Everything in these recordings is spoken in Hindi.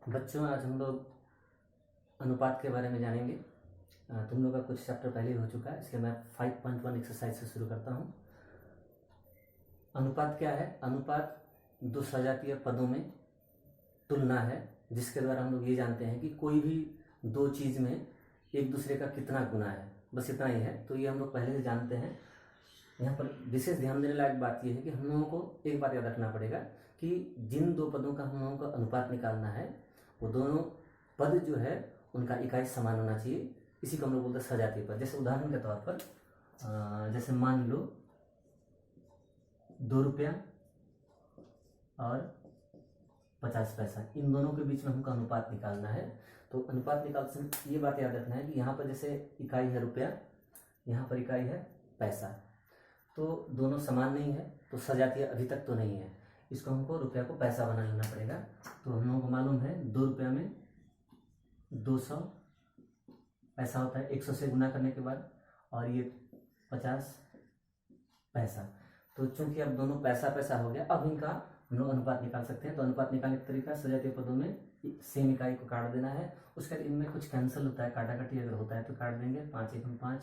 बच्चों, आज हम लोग अनुपात के बारे में जानेंगे। तुम लोग का कुछ चैप्टर पहले ही हो चुका है, इसलिए मैं 5.1 एक्सरसाइज से शुरू करता हूँ। अनुपात क्या है? अनुपात दो सजातीय पदों में तुलना है, जिसके द्वारा हम लोग ये जानते हैं कि कोई भी दो चीज़ में एक दूसरे का कितना गुना है, बस इतना ही है। तो ये हम लोग पहले से जानते हैं। यहाँ पर विशेष ध्यान देने लायक बात यह है कि हम लोगों को एक बात याद रखना पड़ेगा कि जिन दो पदों का हम लोगों को अनुपात निकालना है, वो दोनों पद जो है उनका इकाई समान होना चाहिए। इसी को हम लोग बोलते हैं सजातीय पद। जैसे उदाहरण के तौर पर जैसे मान लो 2 रुपया और 50 पैसा, इन दोनों के बीच में हमको अनुपात निकालना है। तो अनुपात निकालते समय ये बात याद रखना है कि यहाँ पर जैसे इकाई है रुपया, यहाँ पर इकाई है पैसा, तो दोनों समान नहीं है, तो सजातीय अभी तक तो नहीं है। इसको हमको रुपया को पैसा बना लेना पड़ेगा। तो हम लोगों को मालूम है 2 रुपया में 200 पैसा होता है 100 से गुना करने के बाद, और ये 50 पैसा। तो चूंकि अब दोनों पैसा पैसा हो गया, अब इनका हम लोग अनुपात निकाल सकते हैं। तो अनुपात निकालने का तरीका सजातीय पदों में सेम इकाई को काट देना है। उसके बाद इनमें कुछ कैंसिल होता है, काटा काटी अगर होता है तो काट देंगे। 5 एकम 5,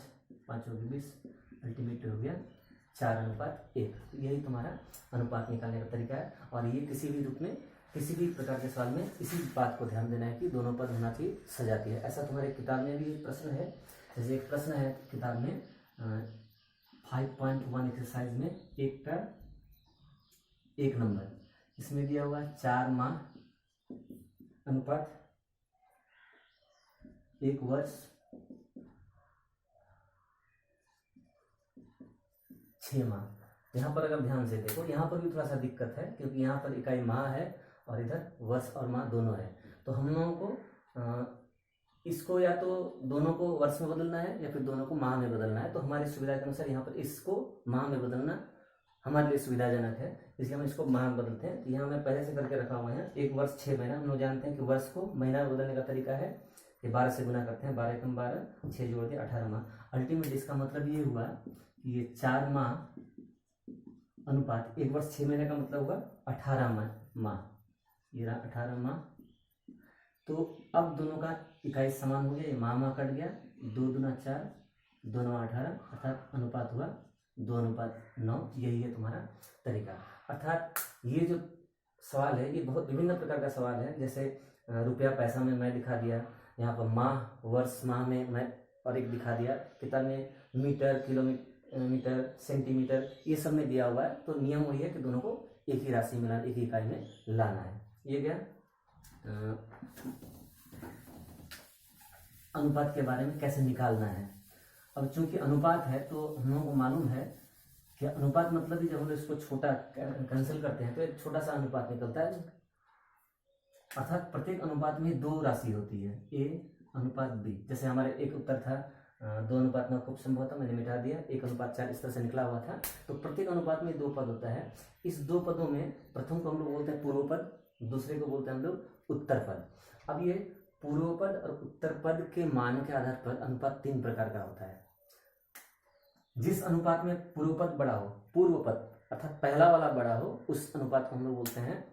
5 होगी 20, अल्टीमेट हो गया 4:1। यही तुम्हारा अनुपात निकालने का तरीका है। और ये किसी भी रूप में, किसी भी प्रकार के सवाल में इसी बात को ध्यान देना है कि दोनों पद होना चाहिए सजातीय। ऐसा तुम्हारे किताब में भी एक प्रश्न है। जैसे एक प्रश्न है किताब में 5.1 एक्सरसाइज में 1 का 1 नंबर, इसमें दिया हुआ है 4 माह अनुपात 1 वर्ष 6 माह। यहाँ पर अगर ध्यान से देखो, यहाँ पर भी थोड़ा सा दिक्कत है, क्योंकि यहाँ पर इकाई माह है और इधर वर्ष और माह दोनों है। तो हम लोगों को इसको या तो दोनों को वर्ष में बदलना है या फिर दोनों को माह में बदलना है। तो हमारी सुविधा के अनुसार यहाँ पर इसको माह में बदलना हमारे लिए सुविधाजनक है, इसलिए हम इसको माह में बदलते हैं। यहाँ मैं पहले से करके रखा हुआ है 1 वर्ष 6 महीना। हम लोग जानते हैं कि वर्ष को महीना में बदलने का तरीका है कि 12 से गुना करते हैं, 12 एकम 12, 6 जोड़ के 18 माह। अल्टीमेट इसका मतलब ये हुआ कि ये 4 माह अनुपात 1 वर्ष 6 महीने का मतलब होगा 18 माह। ये रहा 18 माह। तो अब दोनों का इकाई समान हो गया, ये माह कट गया, 2 दूना 4, 2 9 18, अर्थात अनुपात हुआ 2:9। यही है तुम्हारा तरीका। अर्थात ये जो सवाल है ये बहुत विभिन्न प्रकार का सवाल है। जैसे रुपया पैसा में मैं दिखा दिया, यहाँ पर माह वर्ष माह में मैं और एक दिखा दिया। किताब में मीटर, किलोमीटर, सेंटीमीटर, ये सब में दिया हुआ है। तो नियम वही है कि दोनों को एक ही राशि में, एक ही इकाई में लाना है। ये क्या अनुपात के बारे में कैसे निकालना है। अब चूंकि अनुपात है तो हम लोगों को मालूम है कि अनुपात मतलब ही जब हम इसको छोटा कैंसिल करते हैं तो एक छोटा सा अनुपात निकलता है। अर्थात प्रत्येक अनुपात में 2 राशि होती है, A अनुपात B। जैसे हमारे एक उत्तर था 2:9 खूब संभव था, मैंने मिटा दिया। 1:4 इस तरह से निकला हुआ था। तो प्रत्येक अनुपात में 2 पद होता है। इस 2 पदों में प्रथम को हम लोग बोलते हैं पूर्व पद, दूसरे को बोलते हैं हम लोग उत्तर पद। अब ये पूर्व पद और उत्तर पद के मान के आधार पर अनुपात 3 प्रकार का होता है। जिस अनुपात में पूर्व पद बड़ा हो, पूर्व पद अर्थात पहला वाला बड़ा हो, उस अनुपात को हम लोग बोलते हैं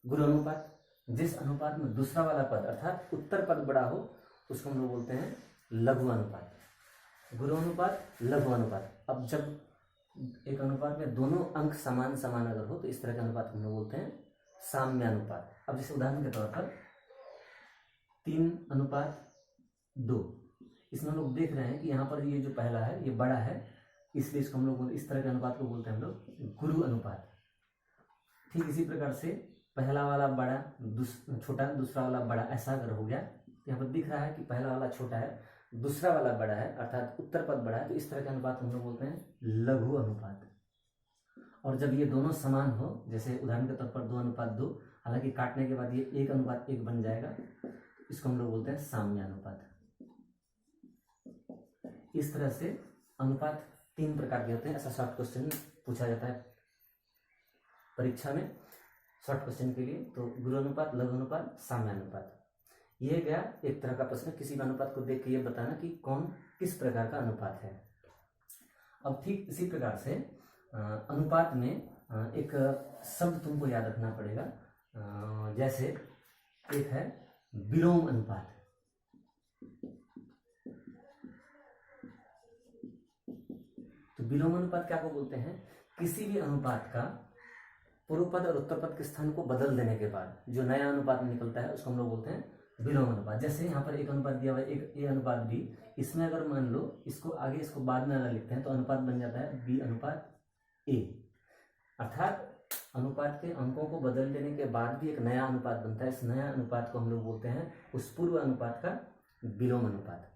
गुरु अनुपात। जिस अनुपात में दूसरा वाला पद अर्थात उत्तर पद बड़ा हो, उसको हम लोग बोलते हैं लघु अनुपात। गुरु अनुपात, लघु अनुपात। अब जब एक अनुपात में दोनों अंक समान समान अगर हो तो इस तरह के अनुपात हम लोग बोलते हैं साम्य अनुपात। अब जैसे उदाहरण के तौर पर 3:2, इसमें हम लोग देख रहे हैं कि यहाँ पर ये जो पहला है ये बड़ा है, इसलिए इसको हम लोग इस तरह के अनुपात को बोलते हैं हम लोग गुरु अनुपात। ठीक इसी प्रकार से पहला वाला बड़ा, छोटा, दूसरा वाला बड़ा, ऐसा अगर हो गया, यहाँ पर दिख रहा है कि पहला वाला छोटा है, दूसरा वाला बड़ा है, अर्थात उत्तर पद बड़ा है, तो इस तरह के अनुपात हम लोग बोलते हैं लघु अनुपात। और जब ये दोनों समान हो, जैसे उदाहरण के तौर पर 2:2, हालांकि काटने के बाद ये 1:1 बन जाएगा, इसको हम लोग बोलते हैं साम्य अनुपात। इस तरह से अनुपात 3 प्रकार के होते हैं। ऐसा शॉर्ट क्वेश्चन पूछा जाता है परीक्षा में, शॉर्ट क्वेश्चन के लिए। तो गुरु अनुपात, लघु अनुपात, साम्य अनुपात। ये गया एक तरह का प्रश्न। किसी भी अनुपात को देख के ये बताना कि कौन किस प्रकार का अनुपात है। अब ठीक इसी प्रकार से अनुपात में एक शब्द तुमको याद रखना पड़ेगा। जैसे एक है विलोम अनुपात। तो विलोम अनुपात क्या को बोलते हैं? किसी भी अनुपात का पूर्व पद और उत्तर पद के स्थान को बदल देने के बाद जो नया अनुपात निकलता है उसको हम लोग बोलते हैं विलोम अनुपात। जैसे यहाँ पर एक अनुपात दिया हुआ है, एक ए अनुपात बी, इसमें अगर मान लो इसको आगे इसको बाद में अगर लिखते हैं तो अनुपात बन जाता है बी अनुपात ए। अर्थात अनुपात के अंकों को बदल देने के बाद भी एक नया अनुपात बनता है। इस नया अनुपात को हम लोग बोलते हैं उस पूर्व अनुपात का विलोम अनुपात।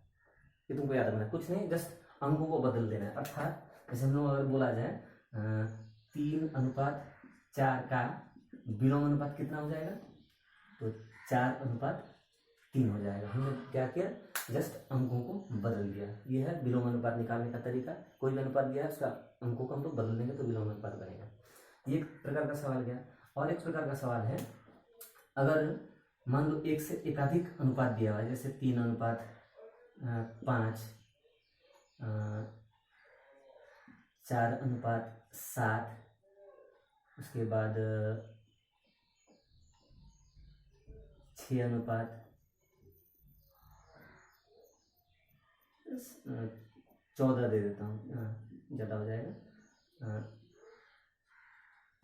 ये तुमको याद रखना है, कुछ नहीं, जस्ट अंकों को बदल देना है। अर्थात जैसे हम लोग अगर बोला जाए 3:4 का विलोम अनुपात कितना हो जाएगा? तो 4:3 हो जाएगा। हमने क्या किया? जस्ट अंकों को बदल दिया। ये है विलोम अनुपात निकालने का तरीका। कोई भी अनुपात दिया है उसका अंकों को हम लोग बदल देंगे तो विलोम अनुपात बनेगा। ये एक प्रकार का सवाल गया। और एक प्रकार का सवाल है, अगर मान लो एक से एकाधिक अनुपात दिया हुआ है, जैसे 3:5, 4:7, उसके बाद 6:14 दे देता हूँ, ज़्यादा हो जाएगा,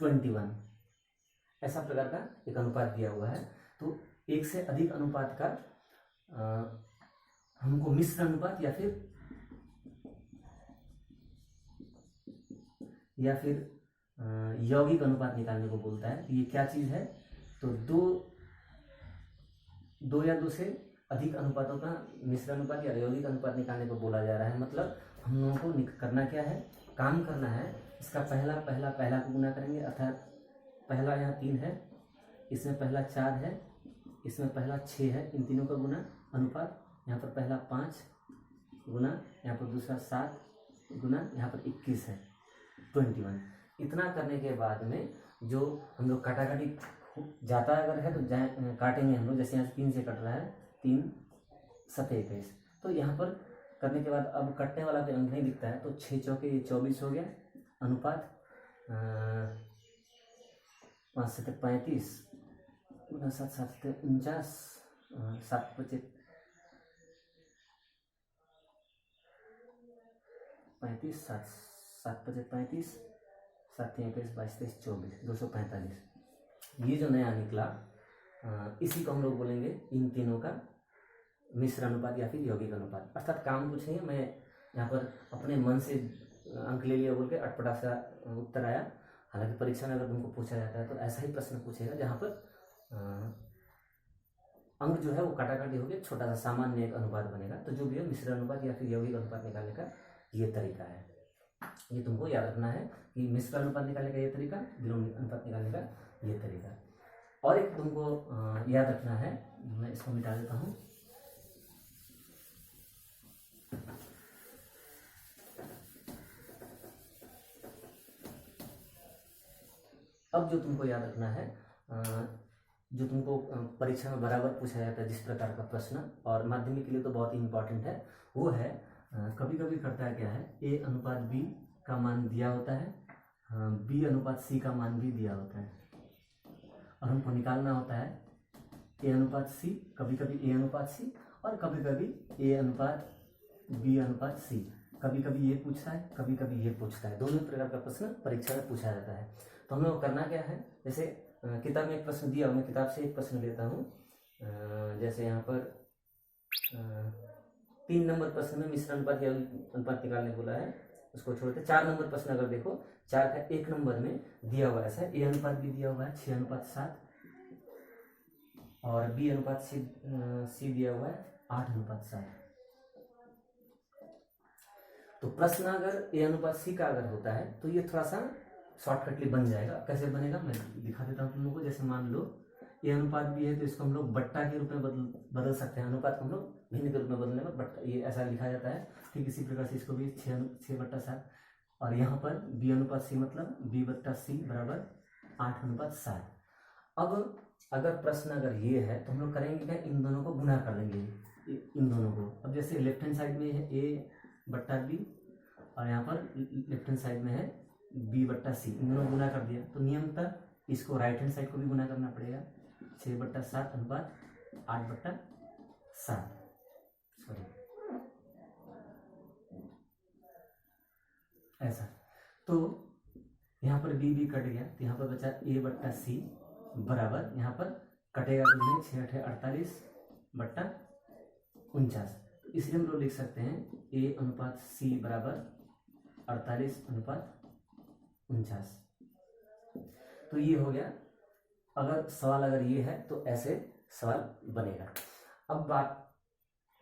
21, ऐसा प्रकार का एक अनुपात दिया हुआ है। तो एक से अधिक अनुपात का हमको मिश्र अनुपात या फिर यौगिक अनुपात निकालने को बोलता है। ये क्या चीज़ है? तो दो या दो से अधिक अनुपातों का मिश्र अनुपात या यौगिक अनुपात निकालने को बोला जा रहा है। मतलब हम लोगों को करना क्या है? काम करना है, इसका पहला को गुना करेंगे। अर्थात पहला यहाँ 3 है, इसमें पहला 4 है, इसमें पहला 6 है, इन तीनों का गुना अनुपात। यहाँ पर पहला 5 गुना, यहाँ पर दूसरा 7 गुना, यहाँ पर 21 है, 21। इतना करने के बाद में जो हम लोग काटाकाटी जाता अगर है तो काटेंगे हम लोग। जैसे यहाँ से 3 से कट रहा है, 3 7 21, तो यहाँ पर करने के बाद अब कटने वाला कोई अंक नहीं दिखता है, तो 6 चौके 24 हो गया अनुपात, 5 7 35, 7 7 49, 7 5 35, 7 7 5 35, 7 21 22 23 24, 245। ये जो नया निकला इसी को हम लोग बोलेंगे इन तीनों का मिश्र अनुपात या फिर यौगिक अनुपात। अर्थात काम कुछ नहीं है, मैं यहाँ पर अपने मन से अंक ले लिया बोल के अटपटा सा उत्तर आया। हालांकि परीक्षा में अगर तुमको पूछा जाता है तो ऐसा ही प्रश्न पूछेगा जहाँ पर अंक जो है वो काटाकाटी होकर छोटा सा सामान्य एक अनुपात बनेगा। तो जो भी है मिश्र अनुपात या फिर यौगिक अनुपात निकालने का ये तरीका है। ये तुमको याद रखना है कि मिश्र अनुपात निकालने का ये तरीका, विलोम अनुपात निकालने का ये तरीका। और एक तुमको याद रखना है, मैं इसको मिटा देता हूँ। अब जो तुमको याद रखना है, जो तुमको परीक्षा में बराबर पूछा जाता है जिस प्रकार का प्रश्न, और माध्यमिक के लिए तो बहुत ही इम्पोर्टेंट है, वो है कभी कभी करता है क्या है, ए अनुपात बी का मान दिया होता है, बी अनुपात सी का मान भी दिया होता है, और हमको निकालना होता है ए अनुपात सी, कभी कभी ए अनुपात सी, और कभी कभी ए अनुपात बी अनुपात सी। कभी कभी ये पूछता है, कभी कभी ये पूछता है। दोनों प्रकार का प्रश्न परीक्षा में पूछा जाता है। तो हमें करना क्या है, जैसे किताब में एक प्रश्न दिया, मैं किताब से एक प्रश्न लेता हूँ। जैसे यहाँ पर 3 नंबर प्रश्न में मिश्र अनुपात या अनुपात निकालने बोला है, उसको छोड़ते 4 नंबर प्रश्न अगर देखो, 4 का 1 नंबर में दिया हुआ ऐसा ए अनुपात भी दिया हुआ है 6:7, और बी अनुपात सी दिया हुआ है 8:7। तो प्रश्न अगर ए अनुपात सी का अगर होता है तो ये थोड़ा सा शॉर्टकटली बन जाएगा। कैसे बनेगा मैं दिखा देता हूँ तुम लोगों को। जैसे मान लो ए अनुपात भी है तो इसको हम लोग बट्टा के रूप में बदल सकते हैं। अनुपात को हम लोग भिन्न के रूप में बदलने पर बट्टा ये ऐसा लिखा जाता है। ठीक इसी प्रकार से इसको भी 6/7, और यहाँ पर बी अनुपात सी मतलब b/c बराबर 8:7। अब अगर प्रश्न अगर ये है तो हम लोग करेंगे क्या, इन दोनों को गुना कर लेंगे, इन दोनों को। अब जैसे लेफ्ट हैंड साइड में है a/b, और यहाँ पर लेफ्ट हैंड साइड में है b/c, इन दोनों गुना कर दिया। तो नियमतः इसको राइट हैंड साइड को भी गुना करना पड़ेगा, 6/7 अनुपात 8/7, सॉरी ऐसा। तो यहाँ पर बी कट गया, तो यहाँ पर बचा A/C बराबर, यहाँ पर कटेगा कुछ नहीं, 6/48/49। तो इसलिए हम लोग लिख सकते हैं A/C बराबर 48/49। तो ये हो गया। अगर सवाल अगर ये है तो ऐसे सवाल बनेगा। अब बात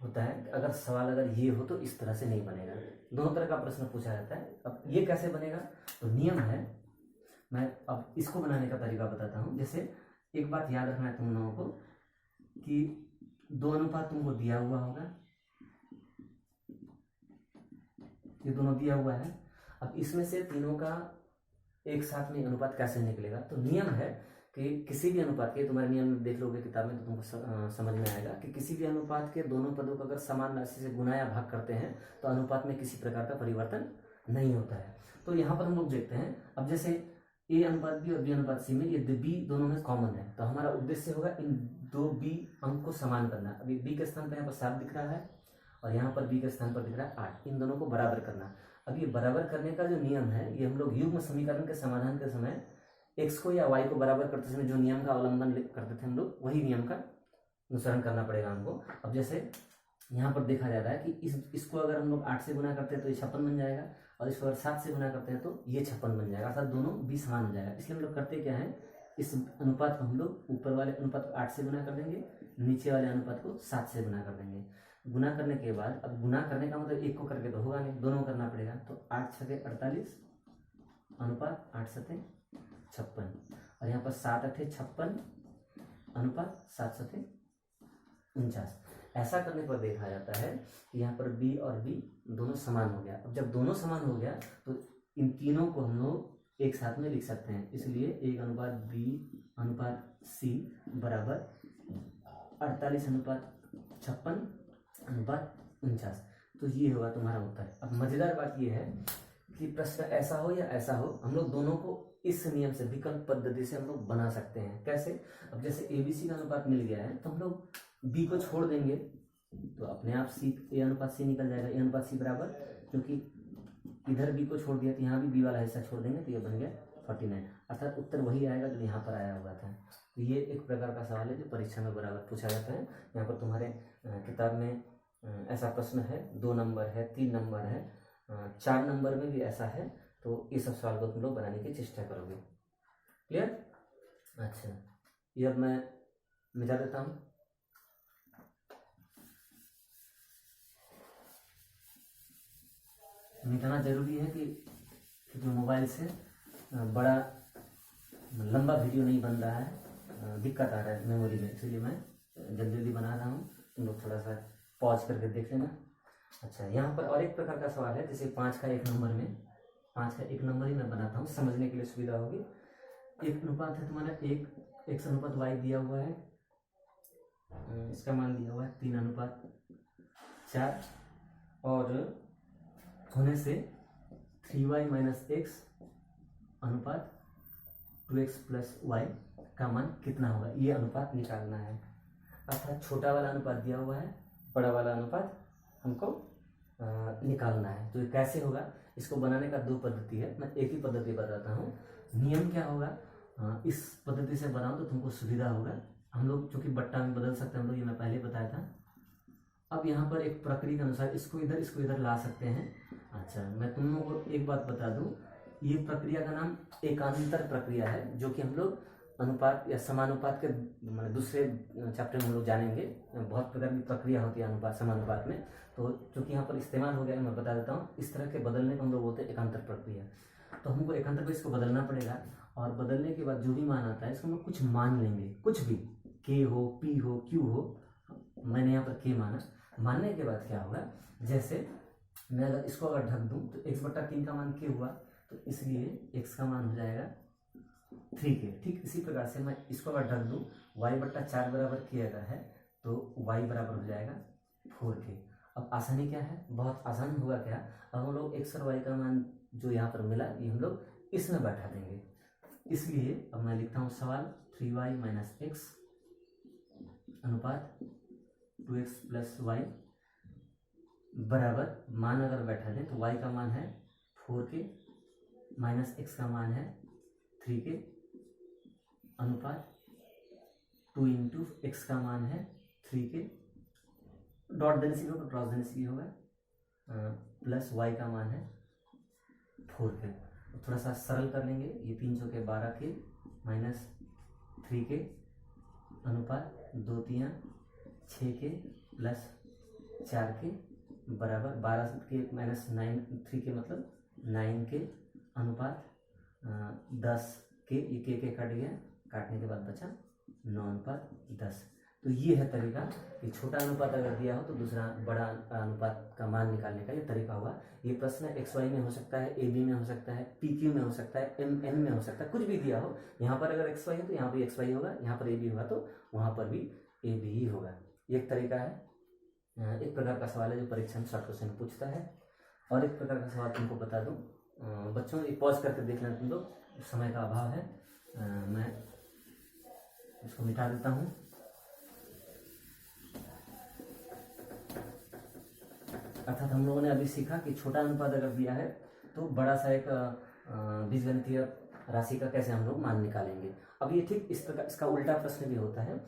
होता है अगर सवाल अगर ये हो तो इस तरह से नहीं बनेगा। दोनों तरह का प्रश्न पूछा जाता है। अब ये कैसे बनेगा, तो नियम है, मैं अब इसको बनाने का तरीका बताता हूँ। जैसे एक बात याद रखना है तुम लोगों को कि 2 अनुपात तुमको दिया हुआ होगा, ये दोनों दिया हुआ है। अब इसमें से तीनों का एक साथ में अनुपात कैसे निकलेगा, तो नियम है कि किसी भी अनुपात के, तुम्हारे नियम में देख लोगे किताब में तो तुमको समझ में आएगा कि किसी भी अनुपात के दोनों पदों को अगर समान राशि से गुना या भाग करते हैं तो अनुपात में किसी प्रकार का परिवर्तन नहीं होता है। तो यहाँ पर हम लोग देखते हैं, अब जैसे A/B और B/C में ये B दोनों में कॉमन है, तो हमारा उद्देश्य होगा इन 2 B अंक को समान करना। अभी B के स्थान पर यहाँ पर 7 दिख रहा है और यहाँ पर B के स्थान पर दिख रहा है 8, इन दोनों को बराबर करना। अब ये बराबर करने का जो नियम है, ये हम लोग युग्म समीकरण के समाधान के समय x को या y को बराबर करते समय जो नियम का अवलंबन करते थे हम लोग, वही नियम का अनुसरण करना पड़ेगा हमको। अब जैसे यहाँ पर देखा जाता है कि इसको अगर हम लोग 8 से गुना करते हैं तो ये 56 बन जाएगा, और इसको अगर 7 से गुना करते हैं तो ये 56 बन जाएगा, अर्थात दोनों भी समान हो जाएगा। इसलिए हम लोग करते क्या है, इस अनुपात को हम लोग ऊपर वाले अनुपात को 8 से गुना कर देंगे, नीचे वाले अनुपात को 7 से गुना कर देंगे। गुना करने के बाद, अब गुना करने का मतलब एक को करके तो होगा नहीं, दोनों करना पड़ेगा। तो 8 छके 48 अनुपात 8 सते 56, और यहाँ पर 7 अठे 56 अनुपात 7 सते 49। ऐसा करने पर देखा जाता है कि यहाँ पर B और B दोनों समान हो गया। अब जब दोनों समान हो गया तो इन तीनों को हम लोग एक साथ में लिख सकते हैं। इसलिए 1/B/C बराबर 48/56/49। तो ये होगा तुम्हारा उत्तर। अब मजेदार बात ये है कि प्रश्न ऐसा हो या ऐसा हो, हम लोग दोनों को इस नियम से, विकल्प पद्धति से हम लोग बना सकते हैं। कैसे, अब जैसे ABC का अनुपात मिल गया है तो हम लोग B को छोड़ देंगे तो अपने आप A/C निकल जाएगा। A/C बराबर, क्योंकि इधर B को छोड़ दिया तो यहाँ भी B वाला हिस्सा छोड़ देंगे तो ये बन गया 49, अर्थात उत्तर वही आएगा जो यहाँ पर आया हुआ था। तो ये एक प्रकार का सवाल है जो परीक्षा में बराबर पूछा जाता है। यहाँ पर तुम्हारे किताब में ऐसा प्रश्न है, 2 नंबर है, 3 नंबर है, 4 नंबर में भी ऐसा है। तो ये सब सवाल को तुम लोग बनाने की चेष्टा करोगे। क्लियर? अच्छा, ये अब मैं मिटा देता हूँ। मिटाना जरूरी है क्योंकि मोबाइल से बड़ा लंबा वीडियो नहीं बन रहा है, दिक्कत आ रहा है मेमोरी में, इसलिए मैं जल्दी जल्दी बना रहा हूँ। तुम लोग थोड़ा सा पॉज करके देख लेना। अच्छा, यहाँ पर और एक प्रकार का सवाल है, जैसे 5 का 1 नंबर में, 5 का 1 नंबर ही मैं बनाता हूँ, समझने के लिए सुविधा होगी। एक अनुपात है तुम्हारा x अनुपात y दिया हुआ है, इसका मान दिया हुआ है 3/4, और होने से 3y - x अनुपात 2x + y का मान कितना होगा, ये अनुपात निकालना है। अर्थात छोटा वाला अनुपात दिया हुआ है, बड़ा वाला अनुपात हमको निकालना है। तो ये कैसे होगा, इसको बनाने का 2 पद्धति है, मैं एक ही पद्धति बताता हूँ। नियम क्या होगा, इस पद्धति से बनाओ तो तुमको सुविधा होगा। हम लोग चूंकि बट्टा में बदल सकते हैं हम लोग, ये मैं पहले बताया था। अब यहाँ पर एक प्रक्रिया के अनुसार इसको इधर ला सकते हैं। अच्छा, मैं तुम लोगों को एक बात बता दूं, ये प्रक्रिया का नाम एकांतर प्रक्रिया है, जो कि हम लोग अनुपात या समानुपात के दूसरे चैप्टर में हम लोग जानेंगे। बहुत प्रकार की प्रक्रिया होती है अनुपात समानुपात में, तो चूंकि यहाँ पर इस्तेमाल हो गया मैं बता देता हूँ। इस तरह के बदलने को हम लोग बोलते हैं एकांतर प्रक्रिया। तो हमको एकांतर पर इसको बदलना पड़ेगा, और बदलने के बाद जो भी मान आता है इसको हम लोग कुछ मान लेंगे, कुछ भी, K हो, P हो, Q हो। मैंने यहाँ पर K माना। मानने के बाद क्या होगा, जैसे मैं अगर इसको अगर ढक दूं तो x/3 का मान K हुआ, तो इसलिए x का मान हो जाएगा 3K। ठीक इसी प्रकार से मैं इसको अगर ढक दूं, y/4 बराबर K अगर है तो y बराबर हो जाएगा 4K। अब आसानी क्या है, बहुत आसान होगा क्या, अब हम लोग x और y का मान जो यहाँ पर मिला ये हम लोग इसमें बैठा देंगे। इसलिए अब मैं लिखता हूँ सवाल 3y - x अनुपात 2x प्लस वाई बराबर, मान अगर बैठा दें तो y का मान है 4k माइनस x का मान है 3k अनुपात 2 इंटू एक्स का मान है 3k, डॉट देने से भी होगा, क्रॉस देने से भी होगा, प्लस y का मान है 4k। थोड़ा सा सरल कर लेंगे, ये 3 चौके 12k माइनस 3k अनुपात 2 3 6k प्लस 4k बराबर 12k माइनस 3k मतलब 9k अनुपात 10k, ये के कट गया, काटने के बाद बचा 9 अनुपात 10। तो ये है तरीका कि छोटा अनुपात अगर दिया हो तो दूसरा बड़ा अनुपात का मान निकालने का ये तरीका होगा। ये प्रश्न एक्स वाई में हो सकता है, ए बी में हो सकता है, पी क्यू में हो सकता है, एम एन में हो सकता है, कुछ भी दिया हो। यहाँ पर अगर एक्स वाई है तो यहाँ पर एक्स वाई होगा, यहाँ पर ए बी होगा तो वहाँ पर भी ए बी ही होगा। ये एक तरीका है, एक प्रकार का सवाल है जो परीक्षा में शॉर्ट क्वेश्चन पूछता है। और एक प्रकार का सवाल तुमको बता दूं, बच्चों एक पॉज करके देख लेना तुम लोग, समय का अभाव है, मैं इसको मिटा देता हूँ। अर्थात हम लोगों ने अभी सीखा कि छोटा अनुपात अगर दिया है तो बड़ा सा एक बीजगणितीय राशि का कैसे हम लोग मान निकालेंगे। अब ये ठीक इस प्रकार इसका उल्टा प्रश्न भी होता है,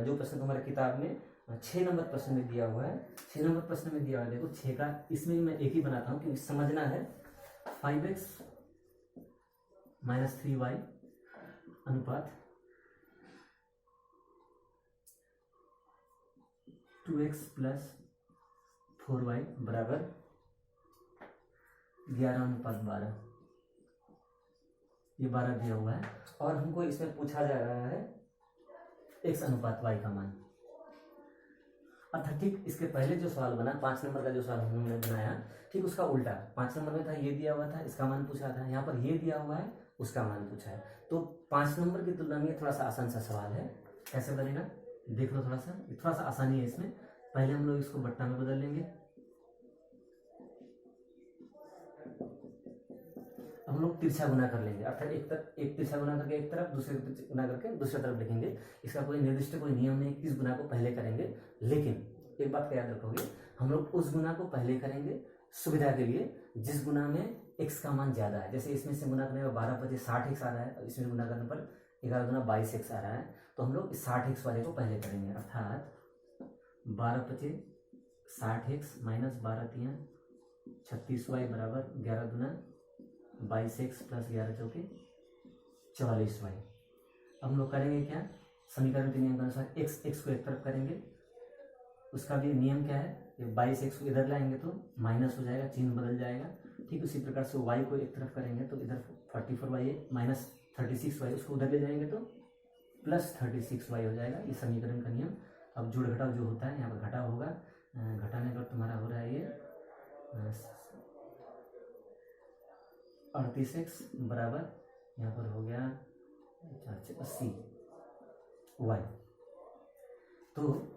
जो प्रश्न तुम्हारे किताब में 6 नंबर प्रश्न में दिया हुआ है, 6 नंबर प्रश्न में दिया हुआ है, देखो 6 का, इसमें मैं एक ही बनाता हूँ क्योंकि समझना है। 5x माइनस 3y अनुपात 2x प्लस 4y बराबर 11 अनुपात 12, ये 12 दिया हुआ है। और हमको इसमें पूछा जा रहा है x अनुपात y का मान। अर्थात ठीक इसके पहले जो सवाल बना, 5 नंबर का जो सवाल हमने बनाया, ठीक उसका उल्टा, 5 नंबर में था ये दिया हुआ था, इसका मान पूछा था, यहाँ पर ये दिया हुआ है, उसका मान पूछा है। तो 5 नंबर की तुलना में थोड़ा सा आसान सा सवाल है। कैसे बनेगा देख लो, थोड़ा सा आसानी है इसमें। पहले हम लोग इसको बट्टा में बदल लेंगे, हम लोग तिरछा गुना कर लेंगे, अर्थात एक तिरछा गुना करके एक तरफ, दूसरे गुना करके दूसरी तरफ लिखेंगे। इसका कोई निर्दिष्ट कोई नियम नहीं किस गुना को पहले करेंगे, लेकिन एक बात का याद रखोगे, हम लोग उस गुना को पहले करेंगे सुविधा के लिए जिस गुना में x का मान ज्यादा है। जैसे इसमें से गुना करने पर 12 × 5 60x आ रहा है, और इसमें गुना करने पर 11 × 22x आ रहा है, तो हम लोग 60x वाले को पहले करेंगे। अर्थात 12 × 5 60x माइनस 12 × 3 36y बराबर 11 × 22x प्लस 11 चौके 44y। अब हम लोग करेंगे क्या, समीकरण के नियम के अनुसार x को एक तरफ करेंगे, उसका भी नियम क्या है, ये 22x को इधर लाएंगे तो माइनस हो जाएगा, चिन्ह बदल जाएगा। ठीक उसी प्रकार से y को एक तरफ करेंगे तो इधर 44y माइनस 36y, उसको उधर ले जाएंगे तो प्लस 36y हो जाएगा। ये समीकरण का नियम। अब जोड़ घटाव जो होता है यहाँ पर घटाव होगा, घटाने पर तुम्हारा हो रहा है ये 38x बराबर यहाँ पर हो गया 80y। तो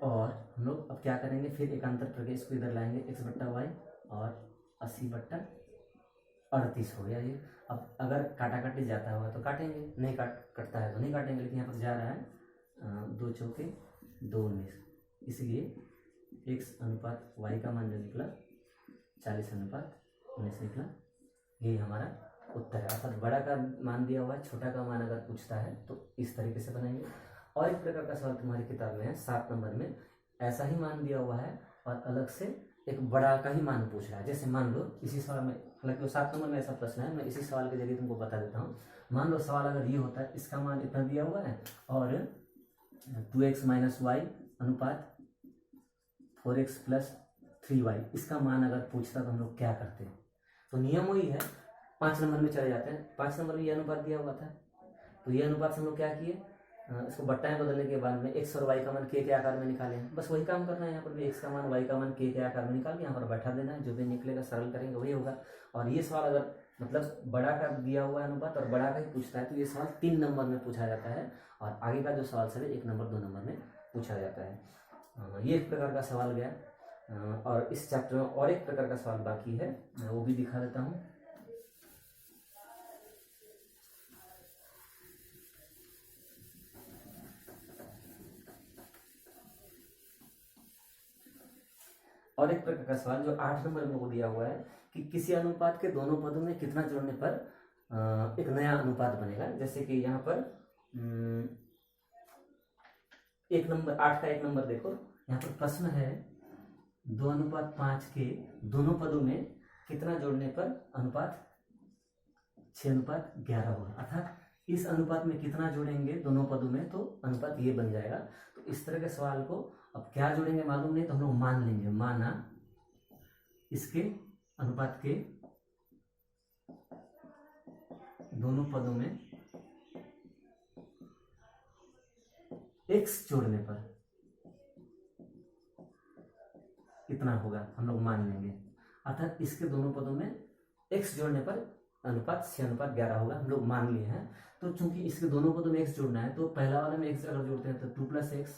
और हम लोग अब क्या करेंगे, फिर एकांतर प्रदेश को इधर लाएंगे, x बट्टा वाई और 80 बट्टा 38 हो गया ये। अब अगर काटा काटी जाता होगा तो काटेंगे, नहीं कटता है तो नहीं काटेंगे, लेकिन यहाँ पर जा रहा है 2 चौके 2 19, इसलिए x अनुपात y का मान जो निकला 40 अनुपात 19 निकला। यही हमारा उत्तर है। अर्थात बड़ा का मान दिया हुआ है, छोटा का मान अगर पूछता है तो इस तरीके से बनाएंगे। और एक प्रकार का सवाल तुम्हारी किताब में है 7 नंबर में, ऐसा ही मान दिया हुआ है और अलग से एक बड़ा का ही मान पूछ रहा है। जैसे मान लो इसी सवाल में, हालांकि वो 7 नंबर में ऐसा प्रश्न है, मैं इसी सवाल के जरिए तुमको बता देता हूँ। मान लो सवाल अगर ये होता है, इसका मान इतना दिया हुआ है और 2x माइनस वाई अनुपात 4x प्लस 3y, इसका मान अगर पूछता तो हम लोग क्या करते हैं। तो नियम वही है, 5 नंबर में चले जाते हैं। 5 नंबर में ये अनुपात दिया हुआ था, तो ये अनुपात से हम लोग क्या किए, इसको बट्टाएं बदलने के बाद में x और y का मान k के आकार में निकाले हैं। बस वही काम करना है, यहाँ पर भी x का मान y का मान k के आकार में निकाल के यहाँ पर बैठा देना है, जो भी निकलेगा सरल करेंगे वही होगा। और ये सवाल अगर मतलब बड़ा का दिया हुआ अनुपात और बड़ा का ही पूछता है तो ये सवाल 3 नंबर में पूछा जाता है, और आगे का जो सवाल सर 1 नंबर 2 नंबर में पूछा जाता है। ये एक प्रकार का सवाल गया। और इस चैप्टर में और एक प्रकार का सवाल बाकी है, वो भी दिखा देता हूँ। और एक प्रकार का सवाल जो 8 नंबर में को दिया हुआ है कि किसी अनुपात के दोनों पदों में कितना जोड़ने पर एक नया अनुपात बनेगा। जैसे कि यहाँ पर 1 नंबर 8 का 1 नंबर देखो, यहाँ पर प्रश्न है 2:5 के दोनों पदों में कितना जोड़ने पर अनुपात 6:11 होगा। अर्थात इस अनुपात में कितना जोड़ेंगे दोनों पदों में तो अनुपात ये बन जाएगा। तो इस तरह के सवाल को अब क्या जोड़ेंगे मालूम नहीं, तो हम लोग मान लेंगे, माना इसके अनुपात के दोनों पदों में x जोड़ने पर कितना होगा हम लोग मान लेंगे। अर्थात इसके दोनों पदों में x जोड़ने पर अनुपात 6:11 होगा, हम लोग मान लिए हैं। तो चूंकि इसके दोनों पदों में x जोड़ना है तो पहला वाले में x अगर जोड़ते हैं तो 2 + x,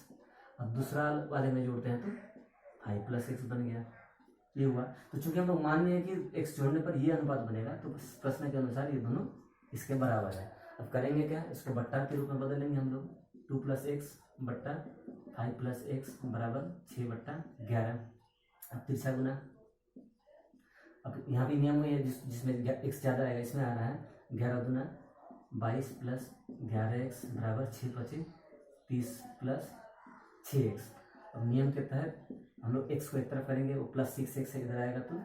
और दूसरा वाले में जोड़ते हैं तो 5 + x बन गया, ये हुआ। तो चूंकि हम लोग मान लिए कि x जोड़ने पर ये अनुपात बनेगा तो प्रश्न के अनुसार ये दोनों इसके बराबर है। अब करेंगे क्या, इसको बट्टा के रूप में बदलेंगे हम लोग, 2 + x बट्टा 5 + x बराबर 6/11। अब तिरछा गुना, अब यहाँ भी नियम है जिसमें x ज़्यादा आएगा, इसमें आ रहा है 11 दूना 22 + 11x बराबर 6×5 30 + 6x। अब नियम के तहत हम लोग x को एक तरफ करेंगे, वो +6x इधर आएगा तो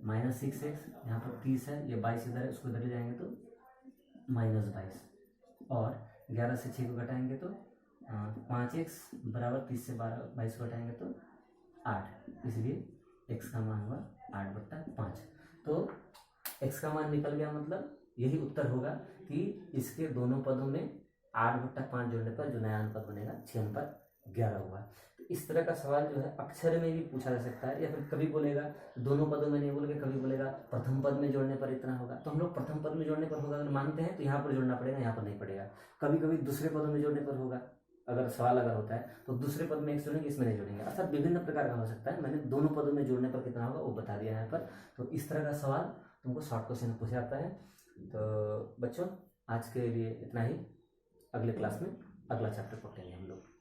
-6x, यहाँ पर 30 है, ये 22 इधर है, उसको इधर ले जाएंगे तो -22, और 11 से 6 को घटाएंगे तो 5x बराबर 30 से 22 को घटाएंगे तो 8, इसलिए x का मान हुआ 8/5। तो x का मान निकल गया, मतलब यही उत्तर होगा कि इसके दोनों पदों में 8/5 जोड़ने पर जो नया अनुपात बनेगा 6:11 होगा। तो इस तरह का सवाल जो है अक्षर में भी पूछा जा सकता है, या फिर कभी बोलेगा दोनों पदों में नहीं बोल के कभी बोलेगा प्रथम पद में जोड़ने पर इतना होगा। तो हम लोग प्रथम पद में जोड़ने पर होगा अगर मानते हैं तो यहाँ पर जोड़ना पड़ेगा, यहाँ पर नहीं पड़ेगा। कभी कभी दूसरे पदों में जोड़ने पर होगा, अगर सवाल अगर होता है तो दूसरे पद में x जोड़ेंगे, इसमें नहीं जोड़ेंगे। अर्थात विभिन्न प्रकार का हो सकता है, मैंने दोनों पदों में जोड़ने पर कितना होगा वो बता दिया यहाँ पर। तो इस तरह का सवाल तुमको शॉर्ट क्वेश्चन में पूछा जाता है। तो बच्चों आज के लिए इतना ही, अगले क्लास में अगला चैप्टर पढ़ेंगे हम लोग।